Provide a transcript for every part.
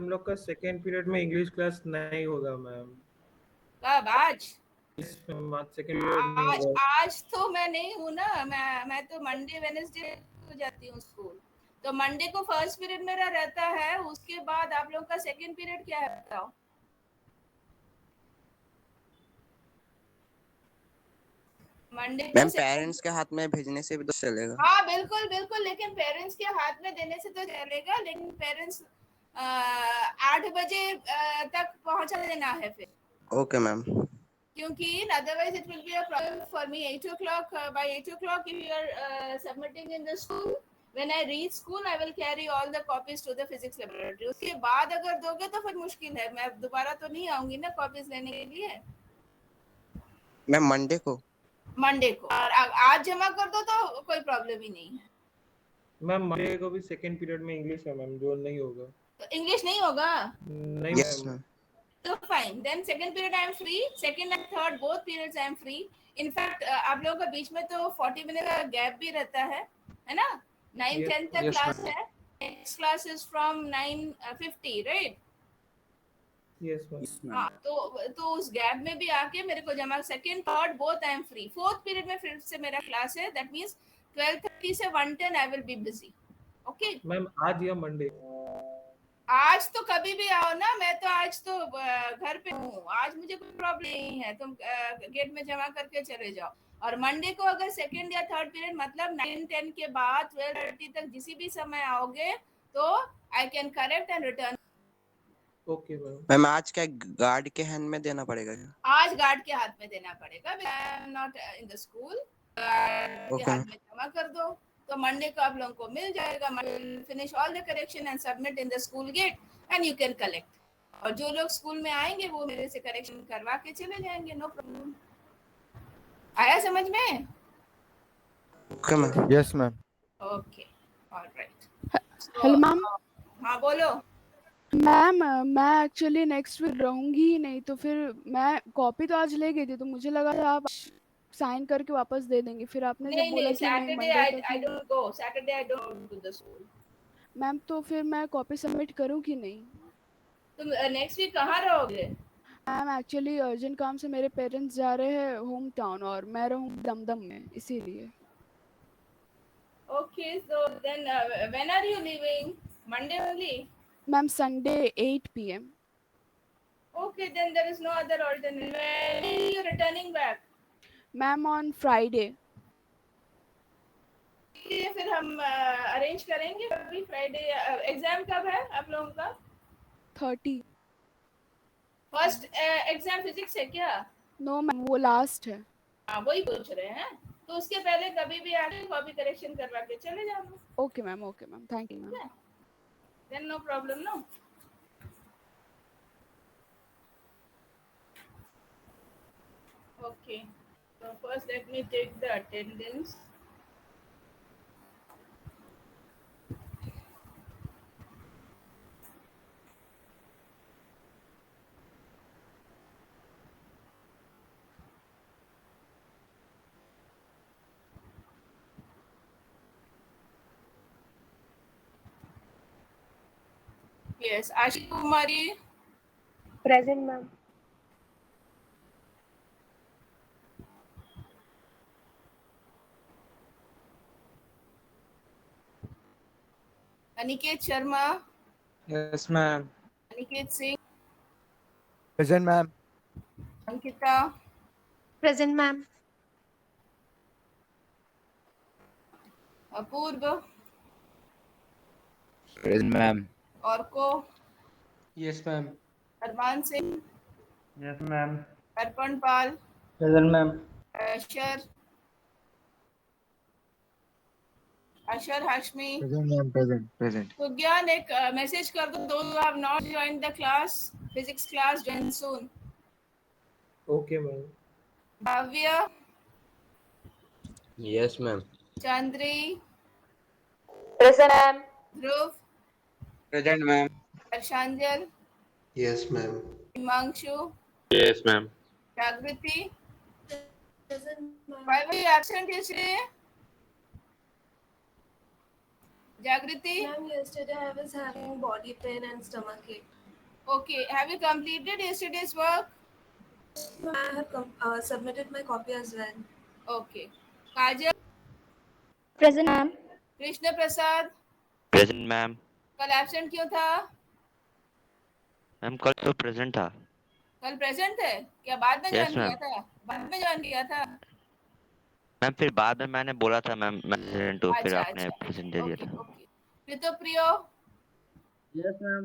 हम लोग का सेकेंड पीरियड में इंग्लिश क्लास नहीं होगा मैम। कब? आज? मैम आज सेकेंड पीरियड नहीं आज होगा। आज तो मैं नहीं हूँ ना, मैं तो मंडे वेडनेसडे को जाती हूँ स्कूल। तो मंडे को फर्स्ट पीरियड मेरा रहता है, उसके बाद आप लोग का सेकंड पीरियड क्या है बताओ? मंडे को मैम सेकंड। पेरेंट्स के हाथ में भेजने से भी तो चलेगा। हाँ बिल्कुल बिल्कुल, लेकिन पेरेंट्स के हाथ में देने से तो चलेगा, लेकिन पेरेंट्स 8 बजे तक पहुंचा देना है फिर, ओके मैम। क्योंकि otherwise it will be a problem for me. 8 o'clock, by 8 o'clock if you are submitting in the school, when I reach school I will carry all the copies to the physics laboratory। उसके बाद अगर दोगे तो फिर मुश्किल है, मैं दोबारा तो नहीं आऊंगी ना कॉपीज लेने के लिए। मैम मंडे को। मंडे को, और आज जमा कर दो तो कोई प्रॉब्लम ही नहीं है। मैम मंडे को भी सेकेंड पीरियड में इंग्लिश है मैम, जो नहीं होगा। तो इंग्लिश नहीं होगा? नहीं यस मैम। मैम। तो fine, then second period I am free, second and third both periods I am free. In fact आप लोगों का बीच में तो 40 मिनट का गैप भी रहता है ना? 9-10 तक यस क्लास मैम। है, next class is from 9:50, right? Yes ma'am. हाँ, तो उस गैप में भी आके मेरे को जमा, second third both I am free. Fourth period में फिर से मेरा क्लास है, दैट मींस 12:30 से 1:10 I will be busy. Okay ma'am आज या मंडे? आज तो कभी भी आओ ना, मैं तो आज तो घर पे हूँ, आज मुझे कोई प्रॉब्लम नहीं है, तुम गेट में जमा करके चले जाओ। और मंडे को अगर सेकंड या थर्ड पीरियड मतलब 9-10 के बाद 12:30 तक जिसी भी समय आओगे तो I can correct and return. Okay ma'am. Ma'am आज क्या गार्ड के हैंड में देना पड़ेगा क्या? आज गार्ड के हाथ में देना पड़ेगा, I am not in the school. Guard के ओके हाथ मैम। में जमा कर दो, तो मंडे को आप लोगों को मिल जाएगा। Finish all the correction and submit in the school gate and you can collect. और जो लोग स्कूल में आएंगे वो मेरे से करेक्शन करवा के चले जाएंगे, नो प्रॉब्लम। आया समझ में? Okay ma'am. Yes ma'am. Okay, alright. Hello तो मैम। हाँ बोलो। मैम मैं एक्चुअली नेक्स्ट वीक रहूंगी ही नहीं, तो फिर मैं कॉपी तो आज ले गई थी, तो मुझे लगा था आप साइन करके वापस दे देंगे, फिर आपने जब नहीं बोला नहीं, कि नहीं सैटरडे मंडे तक आई ही। Don't go, Saturday I don't to the school. Ma'am तो फिर मैं कॉपी सबमिट करूं कि नहीं? तुम नेक्स्ट वीक कहाँ रहोगे? मैम एक्चुअली अर्जेंट काम से मेरे पेरेंट्स जा रहे हैं होम टाउन, और मैं रहूँ दमदम में, इसीलिए। Okay, so then when are you leaving? Monday only? Ma'am Sunday 8 PM। Okay, then there is no other alternative. When are you returning back? Ma'am on Friday. ये फिर हम अरेंज करेंगे अभी फ्राइडे। एग्जाम कब है आप लोगों का? 30। फर्स्ट एग्जाम फिजिक्स है क्या? नो मैम, वो लास्ट है। हाँ वही पूछ रहे हैं, तो उसके पहले कभी भी आके कॉपी करेक्शन करवा के चले जाना। Okay ma'am, thank you ma'am. Then no problem, no. Okay, so first let me take the attendance. Yes, Ashi Kumari. Present, ma'am. Aniket Sharma. Yes, ma'am. Aniket Singh. Present ma'am. Ankita. Present, ma'am. Apurva. Present ma'am. Orko. Yes, ma'am. Arman Singh. Yes, ma'am. Arpan Pal. Present, ma'am. Ashar. Ashar Hashmi. Present ma'am, present. तो ज्ञान एक message कर दो, those who have not joined the class, physics class, join soon. Okay ma'am. Bhavya. Yes ma'am. Chandri. Present, ma'am. Dhruv. Present, ma'am. Arshanjal. Yes, ma'am. Himanshu. Yes ma'am. Jagriti. Present, ma'am. Why were you absent yesterday? Jagriti. Ma'am, yesterday I was having body pain and stomach ache. Okay, have you completed yesterday's work? I have submitted my copy as well. Okay. Kajal, Present, ma'am. Krishna Prasad, Present, ma'am. कल absent क्यों था? Ma'am कल तो present था. कल present है क्या? बाद में Yes, ज्वाइन किया ma'am. था? बाद में ज्वाइन किया था? मैम फिर बाद में मैंने बोला था मैम मैं प्रेजेंट हूँ, फिर अच्छा आपने अच्छा प्रेजेंट दे दिया ओके था. Okay. Rituprio, Yes, ma'am.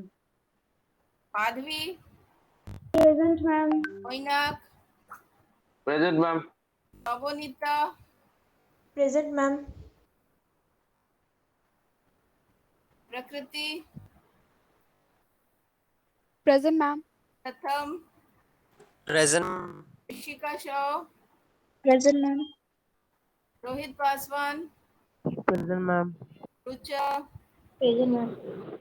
Madhavi, Present, ma'am. Moinak, Present, ma'am. Nabanita, Present, ma'am. प्रकृति, Present, ma'am. प्रथम, Present. Rishika Shah, Present, ma'am. Rohit Paswan, Present, ma'am. Rucha, Present, ma'am.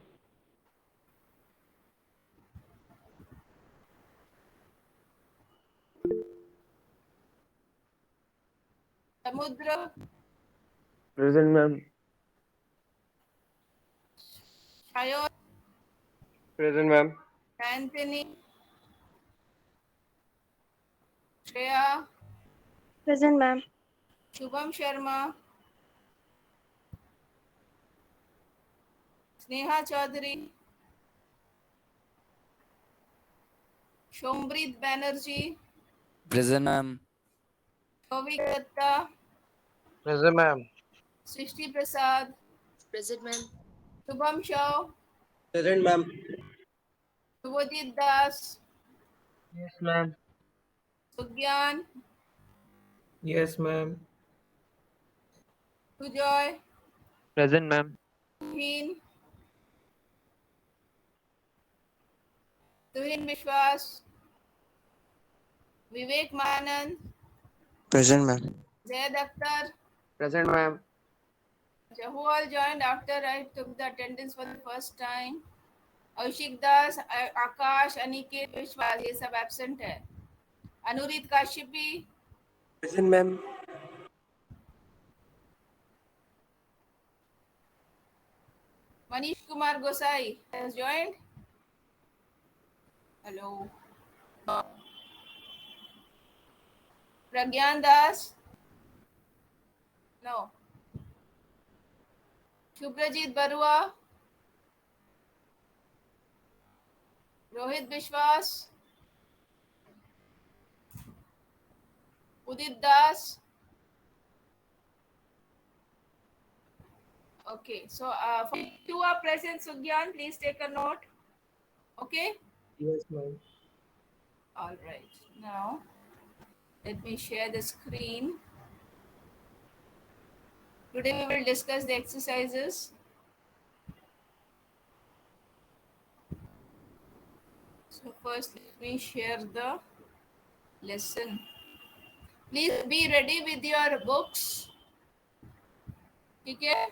Samudra, Present, ma'am. Shayon, Present, ma'am. Anthony, Shreya, Present, ma'am. Shubham Sharma, Sneha Chaudhary, Shomprit Banerjee, Present, ma'am. Shouvik Dutta, Present, ma'am. Srishti Prasad, Present, ma'am. Shubham Shah, Present, ma'am. Shubhajit Das, Yes, ma'am. Sugyan, Yes, ma'am. Sujoy, Present, ma'am. तुहीन, तुहीन विश्वास, विवेक मानंद, Present, ma'am. Zaid Akhtar. Present, ma'am. Who all joined after I took the attendance for the first time? औशिक दास, आकाश, अनिकेत, विश्वास, ये सब absent है. अनुरीत Kashyapi, Present, ma'am. Manish Kumar Gosai has joined. Hello. Pragyan Das, no. Subhrajit Barua, Rohit विश्वास, उदित दास. Okay, so for you are present, Sugyan, please take a note. Okay. Yes, ma'am. All right. Now, let me share the screen. Today we will discuss the exercises. So first, let me share the lesson. Please be ready with your books. Okay.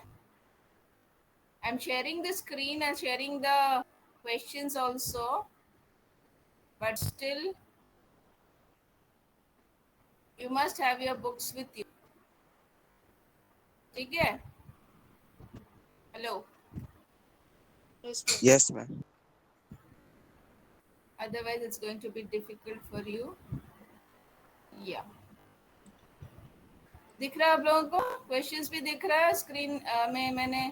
I'm sharing the screen and sharing the questions also. But still, you must have your books with you. Okay. Hello. Yes, ma'am. Otherwise, it's going to be difficult for you. Yeah. दिख रहा है आप लोगों को? Questions भी दिख रहा है स्क्रीन में. मैंने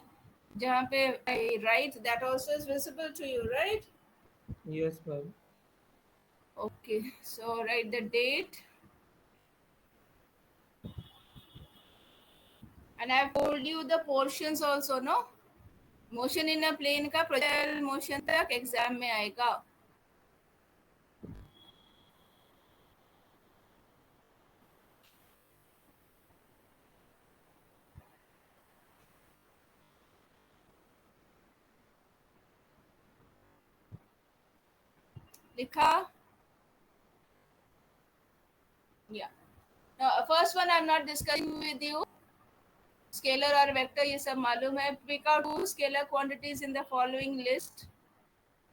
जहाँ पे I write, that also is visible to you, right? Yes, ma'am. Okay, so write the date. And I've told you the portions also, no? Motion in a plane का projectile motion तक exam में आएगा. लिखा? Yeah. Now, first one I'm not discussing with you. Scalar और vector ये सब मालूम है. Pick out two scalar quantities in the following list.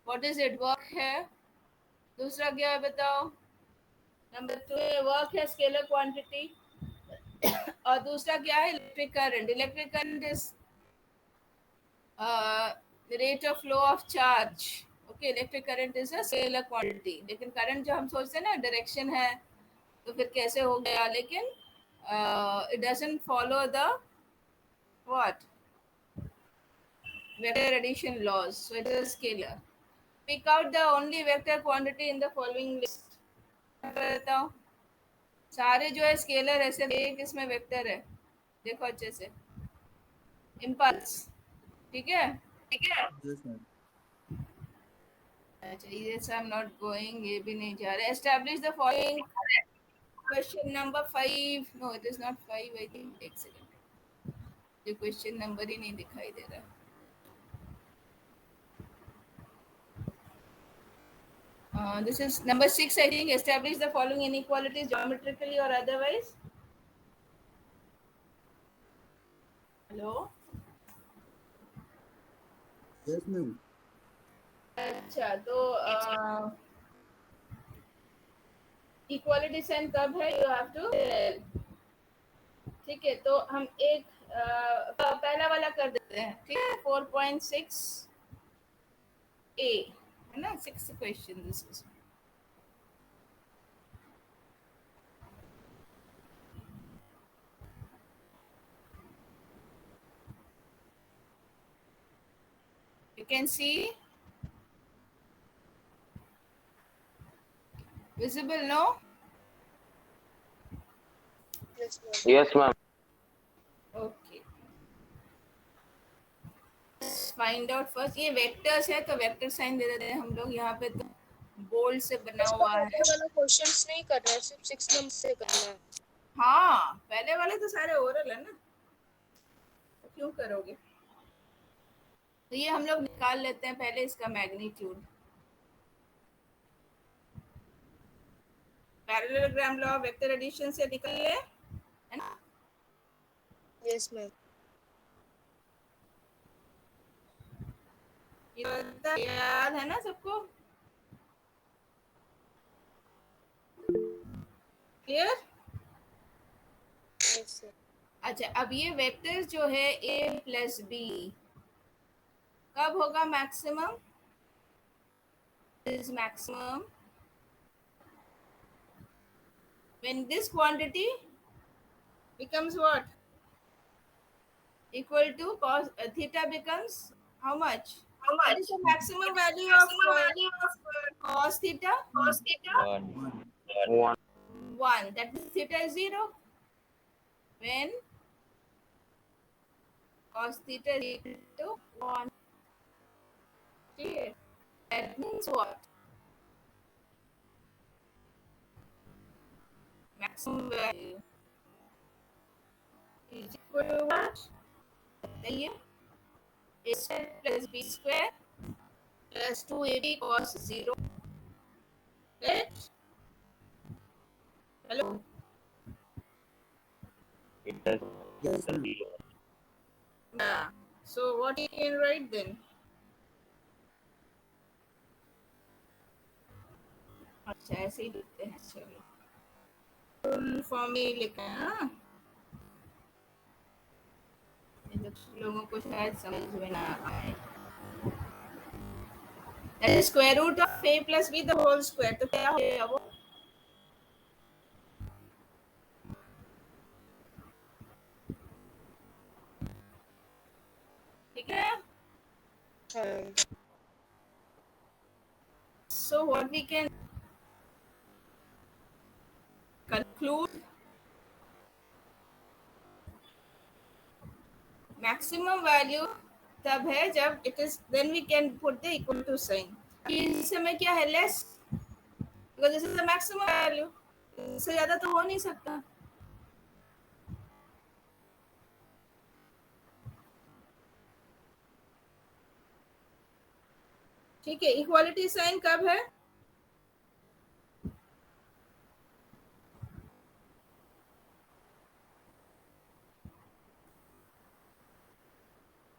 What is it? Work है. दूसरा क्या है बताओ? नंबर 2 वर्क है स्केलर क्वांटिटी. और दूसरा क्या है? Electric current. Electric current is rate of flow of charge. Okay, electric current is a scalar quantity, लेकिन करंट जो हम सोचते हैं ना डायरेक्शन है, तो फिर कैसे हो गया, लेकिन it doesn't follow the what vector addition laws, so it is a scalar. Pick out the only vector quantity in the following list. बताओ, सारे जो है स्केलर है, सिर्फ एक इसमें वेक्टर है, देखो अच्छे से, इम्पल्स, ठीक है। Yes, ma'am. अच्छा, ये आई एम नॉट गोइंग, ये भी नहीं जा रहा। Establish the following, question number 5, no it is not 5, I think, एक सेकंड, ये क्वेश्चन नंबर ही नहीं दिखाई दे रहा। This is number 6, I think. Establish the following inequalities geometrically or otherwise. Hello? Yes, ma'am. अच्छा, तो इक्वालिटी साइन कब है, यू हैव टू, ठीक है। तो हम एक पहला वाला कर देते हैं, ठीक है। 4.6 ए है ना, 6th question this is. You can see visible, no? Yes, ma'am. Okay, find out first, ये वेक्टर्स है तो वेक्टर साइन दे देते हैं हम लोग, यहाँ पे तो बोल्ड से बना हुआ है। वाला क्वेश्चंस नहीं करना है, सिर्फ 6 नंबर से करना है। हाँ, पहले वाले तो सारे ओरल है ना, तो क्यों करोगे। तो ये हम लोग निकाल लेते हैं पहले इसका magnitude. Parallelogram law vector addition से निकल ले, है ना। Yes ma'am. ये याद है ना सबको, क्लियर। Yes sir. अच्छा, अब ये वेक्टर्स जो है a प्लस बी कब होगा maximum, is maximum when this quantity becomes what, equal to cos theta becomes how much, what is the maximum value of cos theta, 1, that means theta is 0 when cos theta is equal to 1, clear, that means what, maximum value is equal to what, बताइए, a square plus b square plus 2ab cos 0, right? Hello? It does. Yes, ma'am. Yeah. So what you can write then? अच्छा, ऐसे ही लिखते हैं, चलो full form में लिखा है ना, लोगों को शायद समझ में ना आए। That is square root of a plus b the whole square, तो क्या होगा वो, ठीक है। हाँ। So what we can conclude, maximum value तब है जब it is, then we can put the equal to sign। इस समय क्या है, less, because this is the maximum value, इससे ज्यादा तो हो नहीं सकता। ठीक है, इक्वालिटी साइन कब है,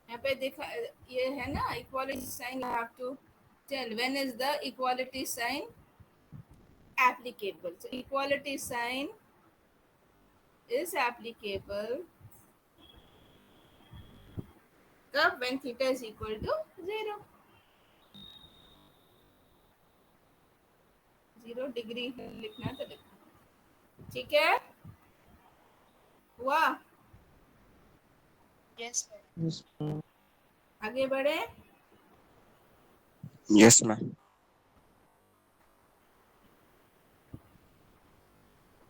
यहाँ पे देखा, ये है ना equality sign, you have to tell when is the equality sign applicable, so equality sign is applicable कब, when theta is equal to 0, 0 degree लिखना तो लिखो, ठीक है? हुआ? Yes ma'am. आगे बढ़े। Yes, ma'am.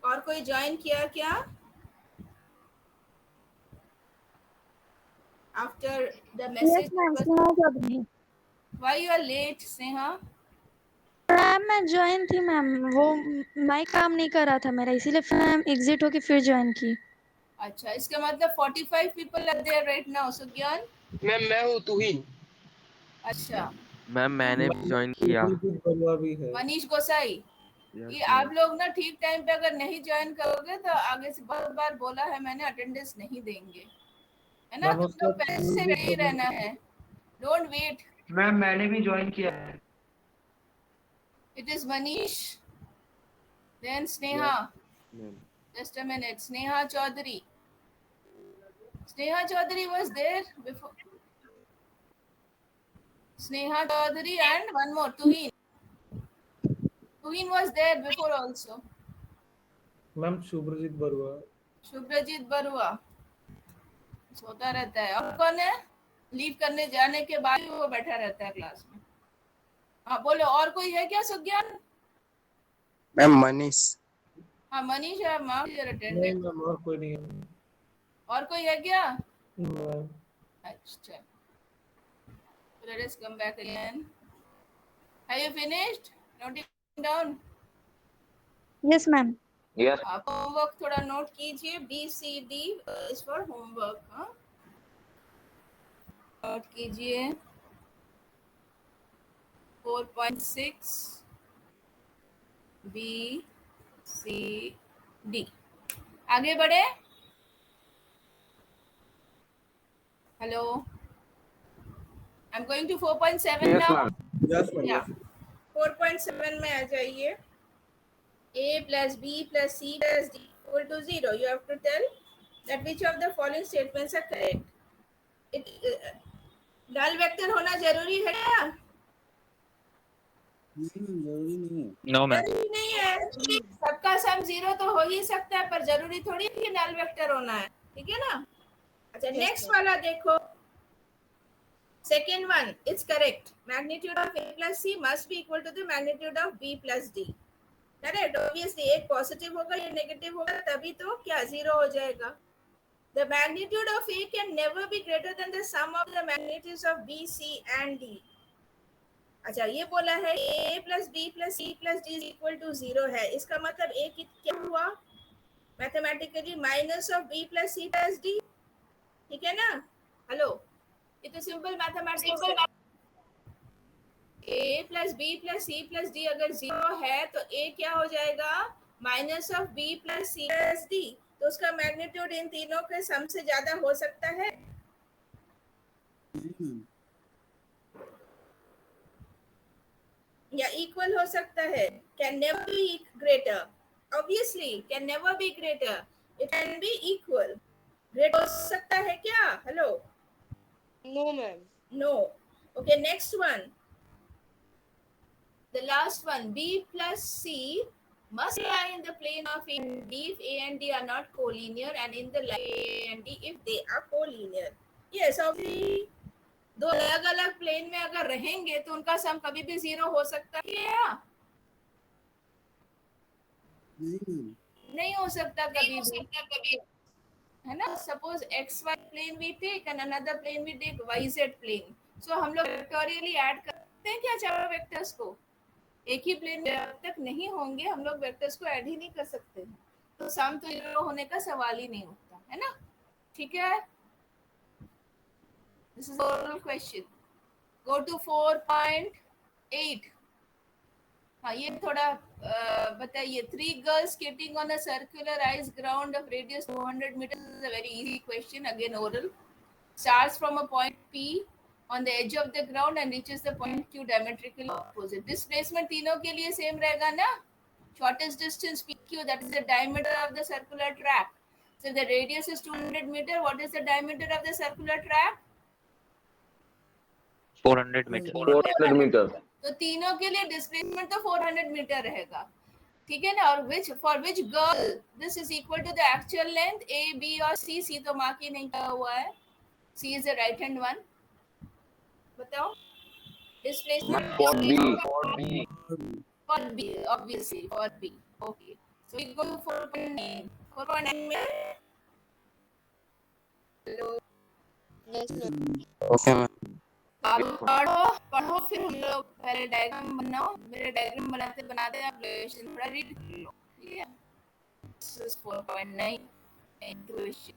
और कोई ज्वाइन किया क्या? After the message why you are late Sneha? Ma'am मैं ज्वाइन थी मैम, वो माइक काम नहीं कर रहा था मेरा, इसीलिए फिर मैम एग्जिट होके फिर ज्वाइन की। अच्छा, इसका मतलब 45 people are there right now. Sugyan? Ma'am मैं हूँ तुहिन। अच्छा, मैम मैंने भी ज्वाइन किया। सुब्रजीत बरुआ भी है। मनीष गोसाई, ये आप लोग ना ठीक टाइम पे अगर नहीं ज्वाइन करोगे तो आगे से बहुत बार बोला है मैंने, अटेंडेंस नहीं देंगे, है ना? मैम तुम उसका लोग पहले से रेडी रहना है, डोंट वेट। मैम मैंने भी ज्वाइन किया है। It is Manish, then Sneha. Just a minute. Sneha Chaudhary. Sneha Chaudhary was there before. Sneha Chaudhary and one more, Tuhin. Tuhin was there before also. Ma'am Subrajit Barua. Shubhrajit Barua सोता रहता है। और कौन है? लीव करने जाने के बाद भी वो बैठा रहता है क्लास में। हाँ बोलो, और कोई है क्या सुज्ञान? मैम मनीष। हाँ मनीष है, मार्क योर नहीं अटेंडेंस। मैम और कोई नहीं है। और कोई है क्या? मैम अच्छा, let us come back again. Have you finished noting down? Yes ma'am. Yes. आप होमवर्क थोड़ा नोट कीजिए। BCD is for homework. हाँ, नोट कीजिए। 4.6 BCD। आगे बढ़े। Hello, I am going to 4.7 Yes, now. ma'am. Yes ma'am. या 4.7 में आ जाइए। A plus B plus C plus D equal to 0. You have to tell that which of the following statements are correct. null vector होना जरूरी है क्या? नहीं ma'am जरूरी नहीं है। No ma'am. जरूरी नहीं है। सबका सम 0 तो हो ही सकता है, पर जरूरी थोड़ी कि null vector होना है, ठीक है ना? अच्छा, नेक्स्ट वाला देखो। Second one, it's correct. Magnitude of A plus C must be equal to the magnitude of B plus D. Correct. Obviously एक पॉजिटिव होगा या नेगेटिव होगा तभी तो क्या 0 हो जाएगा। The magnitude of A can never be greater than the sum of the magnitudes of B, C and D. अच्छा, ये बोला है A plus B plus C plus D is equal to 0 है, इसका मतलब A की क्या हुआ? Mathematically minus of B plus C plus D, ठीक है ना? हेलो, ये तो सिंपल मैथमेटिक्स है। A plus B plus C plus D अगर 0 है तो A क्या हो जाएगा? Minus of B plus C plus D। तो उसका मैग्नीट्यूड इन तीनों के सम से ज्यादा हो सकता है? नहीं मैम। या इक्वल हो सकता है? Can never be greater. Obviously can never be greater, it can be equal. Great हो सकता है क्या? Hello, no ma'am. No. Okay, next one, the last one, B plus C must lie in the plane of A and D if A and D are not collinear, and in the line A and D if they are collinear. Yes, obviously दो अलग अलग plane में अगर रहेंगे तो उनका सम कभी भी 0 हो सकता है या नहीं मैम। नहीं हो सकता कभी भी, है ना? Suppose XY plane we take and another plane we take YZ plane, so हम लोग वेक्टोरियली ऐड करते हैं क्या चारों वेक्टर्स को? एक ही प्लेन में जब तक नहीं होंगे हम लोग वेक्टर्स को ऐड ही नहीं कर सकते, तो सम तो 0 होने का सवाल ही नहीं होता, है ना? ठीक है, this is oral question. Go to 4.8। हाँ, ये थोड़ा बताइए। 3 girls skating on a circular ice ground of radius 200 meters is a very easy question, again oral. Starts from a point P on the edge of the ground and reaches the point Q diametrically opposite. Displacement तीनों के लिए same रहेगा ना? Shortest distance PQ, that is the diameter of the circular track. So the radius is 200 meter. What is the diameter of the circular track? 400 metre. 400 meters. तो तो तीनों के लिए डिस्प्लेसमेंट तो 400 मीटर रहेगा, ठीक है ना। और which for which girl this is equal to the actual length A B और सी। सी तो मार्क ही नहीं किया हुआ है, C is the right hand one. बताओ ma'am for B. Displacement for B, obviously for B. Okay, so we go to 4.9। 4.9 में Yes, ma'am. Okay ma'am. आप पढ़ो पढ़ो, फिर हम लोग पहले डायग्राम बनाओ। मेरे डायग्राम बनाते बनाते आप रिलेशन थोड़ा रीड कर लो, ठीक है। This is 4.9 inclusion.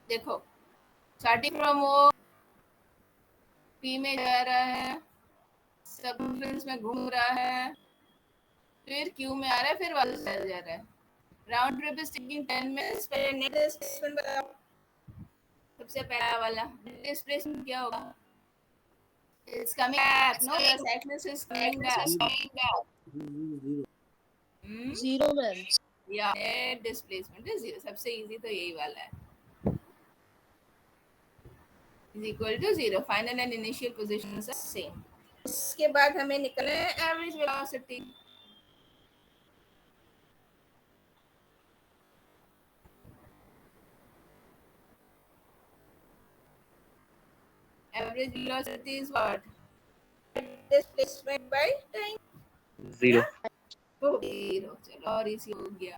देखो, स्टार्टिंग फ्रॉम ओ पी में जा रहा है, सर्कमफ्रेंस में घूम रहा है, फिर क्यू में आ रहा है, फिर वापस चल जा रहा है। Round trip is taking 10 minutes. पहले नेट डिस्प्लेसमेंट बताओ, सबसे पहला वाला डिस्प्लेसमेंट क्या होगा? It's coming back, know the cyclist is coming back. Zero, ma'am. या नेट डिस्प्लेसमेंट इज 0, सबसे इजी तो यही वाला है। Is equal to 0, final and initial positions are same. उसके बाद हमें निकलना है average velocity. Average velocity is what? Displacement by time. 0. Oh, 0, चलो और इसी हो गया।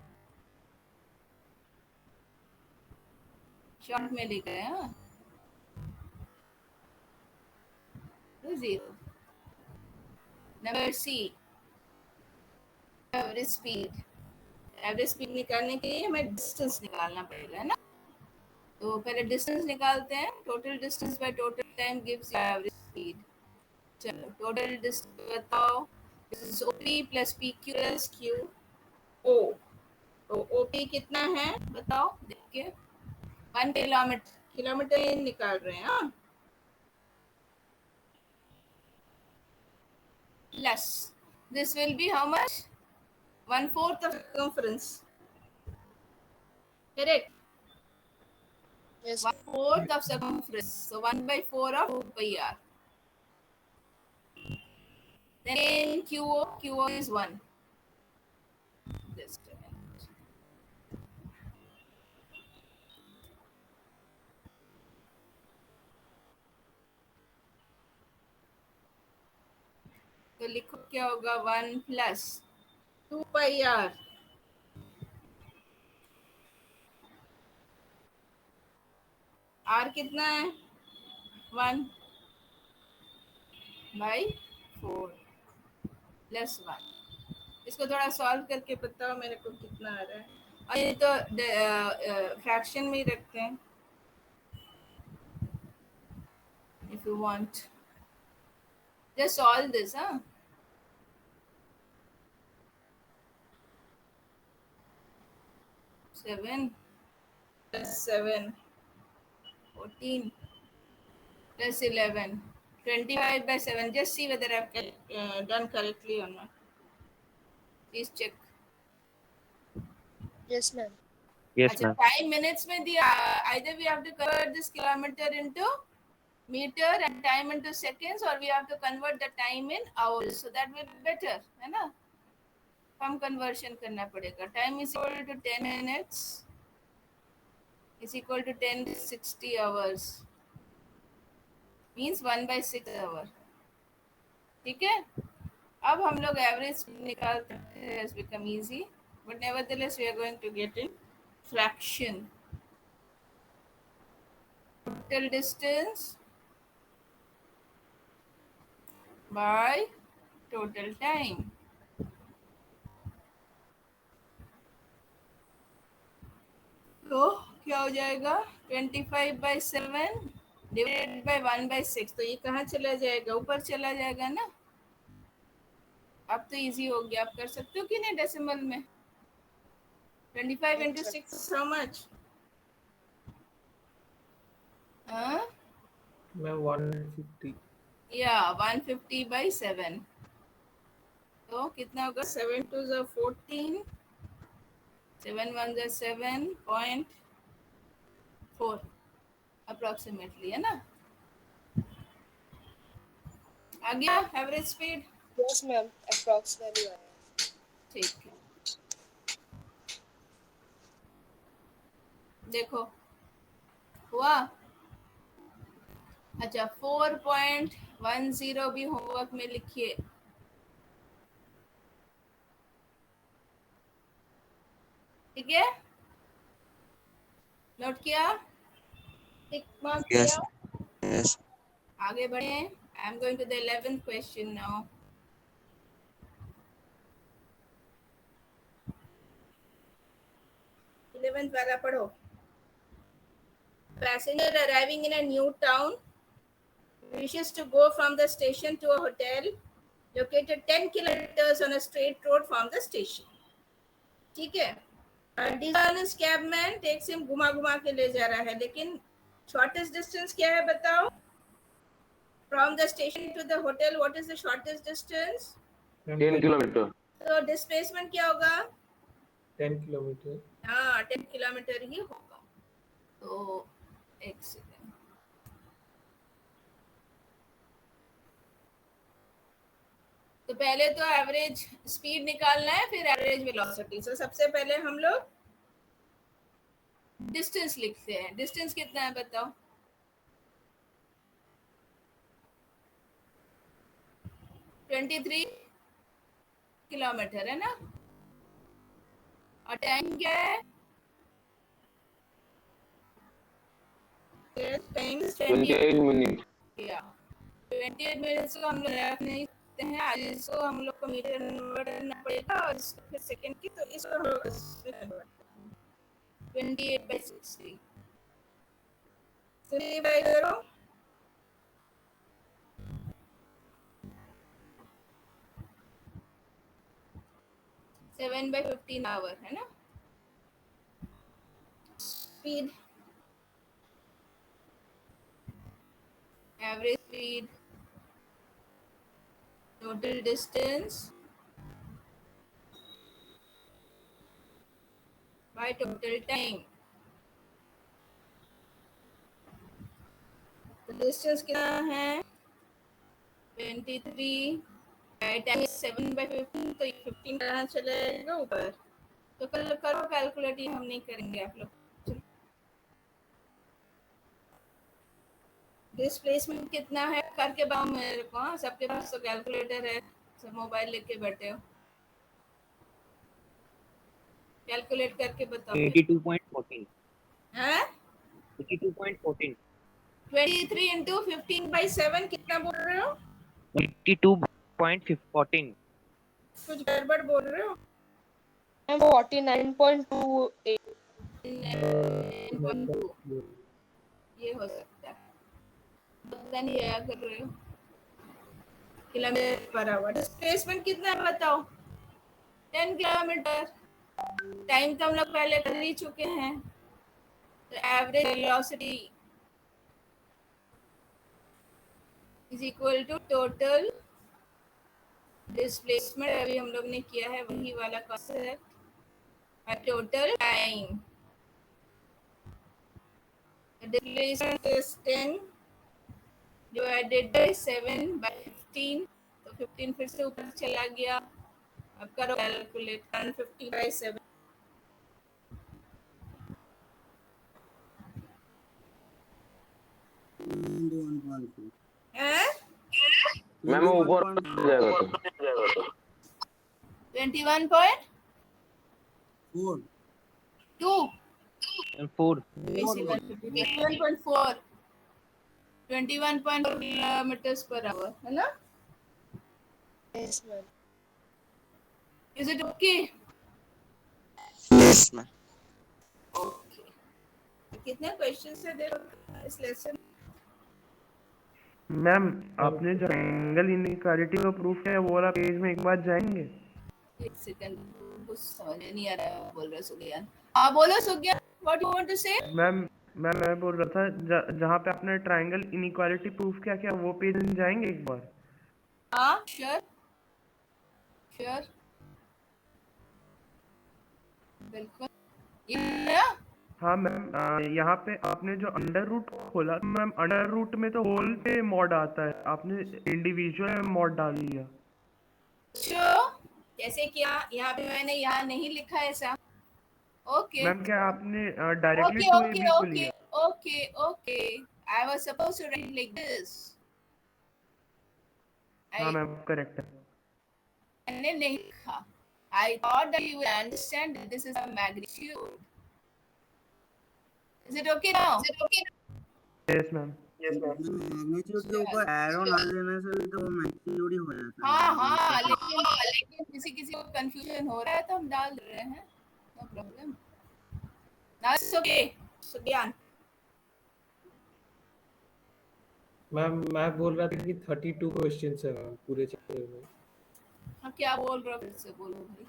शॉर्ट में लिख रहे हैं हाँ? तो 0। Number C, average speed. Average speed निकालने के लिए हमें डिस्टेंस निकालना पड़ेगा, है ना। तो पहले डिस्टेंस निकालते हैं। Total distance by total time gives average speed. चलो टोटल डिस्टेंस बताओ। This is OP plus PQ plus Q O. तो ओपी कितना है बताओ, देखिए 1 किलोमीटर। किलोमीटर निकाल रहे हैं हाँ। Plus this will be how much? 1/4 of circumference, correct? Yes. 1/4 of circumference, so 1/4 of 2 pi r. Then QO is 1. Just a minute. तो लिखो क्या होगा, 1 प्लस 2 pi r। r कितना है? 1/4 प्लस 1। इसको थोड़ा सॉल्व करके बताओ मेरे को कितना आ रहा है। और ये तो फ्रैक्शन में ही रखते हैं if you want. Just solve this, huh? Seven plus 7, 14 plus 11, 25/7. Just see whether I've done correctly or not. Please check. Yes, ma'am. Yes, अच्छा, ma'am. टाइम मिनट्स में दिया। either we have to convert this kilometer into meter and time into seconds, or we have to convert the time in hours, so that will be better, है ना। हम conversion करना पड़ेगा। Time is equal to 10 minutes is equal to 10/60 hours, means 1/6 hour, ठीक है। अब हम लोग एवरेज निकालते हैं, has become easy, but nevertheless we are going to get in fraction. Total distance by total time. तो क्या हो जाएगा, 25/7 डिवाइडेड बाय 1/6। तो ये कहाँ चला जाएगा, ऊपर चला जाएगा ना। अब तो इजी हो गया, आप कर सकते हो कि नहीं डेसिमल में। 25 into 6 how much? हाँ मैम 150. या 150/7 तो कितना होगा 7 2 ज़ा 14 7 1 ज़ा 7.4 अप्रोक्सीमेटली है ना आ गया average speed Yes, ma'am. Approximately. ठीक है देखो हुआ अच्छा 4.10 भी होमवर्क में लिखिए ठीक है नोट किया टिक मार्क Yes. किया Yes. आगे बढ़े I am going to the 11th question now 11th वाला पढ़ो passenger arriving in a new town wishes to go from the station to a hotel located 10 kilometers on a straight road from the station ठीक है dishonest cabman takes him घुमा घुमा के ले जा रहा है लेकिन shortest distance क्या है बताओ from the station to the hotel what is the shortest distance 10 kilometer. तो displacement क्या होगा 10 kilometer. हाँ 10 किलोमीटर ही होगा तो एक सेकेंड तो पहले तो एवरेज स्पीड निकालना है फिर एवरेज वेलोसिटी सो सबसे पहले हम लोग डिस्टेंस लिखते हैं डिस्टेंस कितना है बताओ 23 किलोमीटर है ना और टाइम क्या है टाइम 28 minutes. 28 मिनट्स को हम लोग रख नहीं सकते हैं आज इसको हम लोग को मीटर कन्वर्ट करना पड़ेगा और इसको फिर सेकंड की तो इसको हम लोग 28/60 सिंपलीफाई करो सेवन बाई 15 आवर है ना speed average speed total distance by total time तो डिस्टेंस कितना है 23 टाइम 7/15 तो 15 कहाँ चला जाएगा ऊपर तो कल करो कैलकुलेट ही हम नहीं करेंगे आप लोग डिस्प्लेसमेंट कितना है करके बताओ मेरे को हाँ सबके पास तो कैलकुलेटर है सब मोबाइल लेके बैठे हो कैलकुलेट करके बताओ 82.14 हाँ 82.14 23 into 15/7 कितना बोल रहे हो 82.14 कुछ गड़बड़ बोल रहे हो 49.28. 9.2 ये हो सकता है पता नहीं क्या कर रहे हो किलोमीटर पर आवर डिस्प्लेसमेंट कितना है बताओ 10 किलोमीटर टाइम तो हम लोग पहले कर ही चुके हैं तो average velocity is equal to total displacement अभी हम लोग ने किया है वही वाला concept total time displacement is 10 divided by 7/15 तो 15 फिर से ऊपर चला गया अब करो कैलकुलेट 150/7 हैं मैम वो ऊपर जाएगा तो 21.2 4 21.4 21.4 kilometers per hour है ना Yes, ma'am. Is it okay? Yes, ma'am. Okay. कितने क्वेश्चंस है देखो इस लेसन मैम आपने जो एंगल इनइक्वालिटी का प्रूफ है वो वाला पेज में एक बार जाएंगे एक सेकंड कुछ समझ नहीं आ रहा है बोल रहे सुगियान हाँ बोलो सुगियान व्हाट यू वांट टू से मैम मैं बोल रहा था जहाँ पे आपने ट्रायंगल इनइक्वालिटी प्रूफ किया, क्या वो पेज जाएंगे एक बार? हाँ श्योर श्योर, बिल्कुल। ये हाँ मैम, यहाँ पे आपने जो अंडर रूट खोला मैम, अंडर रूट में तो होल पे मॉड आता है, आपने इंडिविजुअल मॉड डाल लिया। कैसे किया? यहाँ पे मैंने यहाँ नहीं लिखा ऐसा। ओके मैम क्या आपने डायरेक्टली ओके 2ab ओके को ओके लिया? Okay okay, I was supposed to write like this. हाँ मैम करेक्ट है। मैंने नहीं लिखा। I thought that you will understand that this is a magnitude. Is it okay now? Yes ma'am. Magnitude के ऊपर arrow डाल देने से भी तो वो मैग्नीट्यूड ही हो जाता है। हाँ लेकिन किसी को कंफ्यूजन हो रहा है तो हम डाल रहे हैं, no problem. Now it's okay. Sugyan. Ma'am मैं बोल रहा था कि 32 क्वेश्चंस है मैम पूरे चैप्टर में। हाँ क्या बोल रहे हो, फिर से बोलो भाई,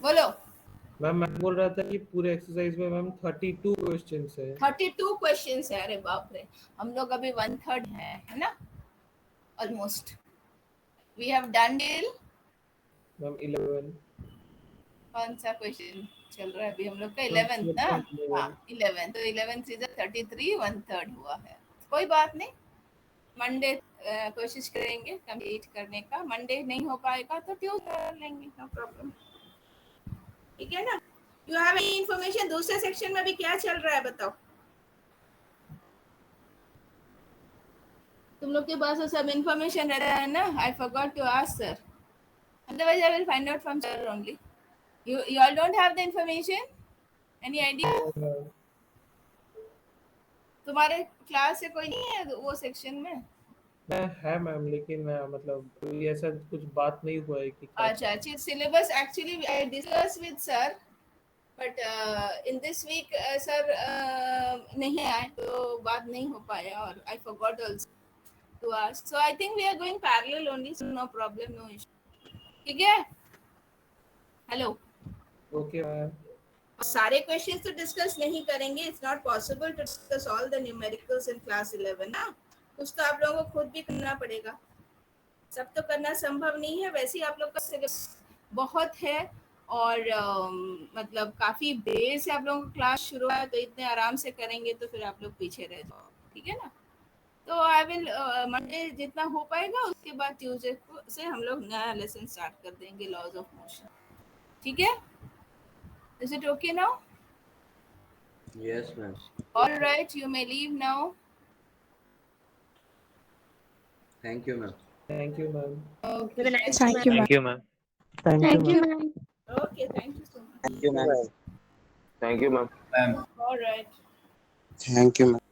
बोलो। मैम मैं बोल रहा था कि पूरे एक्सरसाइज में मैम 32 क्वेश्चंस है। 32 क्वेश्चंस है, अरे बाप रे, हम लोग अभी 1/3 है ना, almost. We have done till ma'am 11। कौन सा क्वेश्चन चल रहा है अभी हम लोग का? 11th ना? हाँ 11, तो 11 से 33 1/3 हुआ है। कोई बात नहीं, मंडे कोशिश करेंगे कंप्लीट करने का। मंडे नहीं हो पाएगा तो ट्यूसडे कर लेंगे, नो प्रॉब्लम, ठीक है ना? You have any information? दूसरे सेक्शन में भी क्या चल रहा है बताओ? तुम लोग के पास तो सब इंफॉर्मेशन रहता है ना? I forgot to ask sir, otherwise I will find out from sir only. You all don't have the information? Any idea? तुम्हारे क्लास से कोई नहीं है वो सेक्शन में? है मैम, लेकिन मतलब कोई ऐसा कुछ बात नहीं हुआ है कि अच्छा, syllabus actually I discuss with sir, but in this week sir नहीं आए तो बात नहीं हो पाया, और I forgot also to ask, so I think we are going parallel only, so no problem, no issue, ठीक है? Hello, okay ma'am. सारे क्वेश्चंस तो डिस्कस नहीं करेंगे, it's not possible to discuss all the numericals in class 11 ना, कुछ तो आप लोगों को खुद भी करना पड़ेगा, सब तो करना संभव नहीं है। वैसे ही आप लोग का सिलेबस बहुत है, और मतलब काफ़ी देर से आप लोगों को क्लास शुरू है, तो इतने आराम से करेंगे तो फिर आप लोग पीछे रह जाओ, ठीक है ना? तो आई विल मंडे जितना हो पाएगा, उसके बाद ट्यूसडे से हम लोग नया लेसन स्टार्ट कर देंगे, लॉज ऑफ मोशन, ठीक है? Is it okay now? Yes, ma'am. All right, you may leave now. Thank you, ma'am. Thank you ma'am. Okay. Thank you, thank you ma'am. Thank you, ma'am. Okay, thank you so much. Thank you, ma'am. Thank you, ma'am. All right. Thank you, ma'am.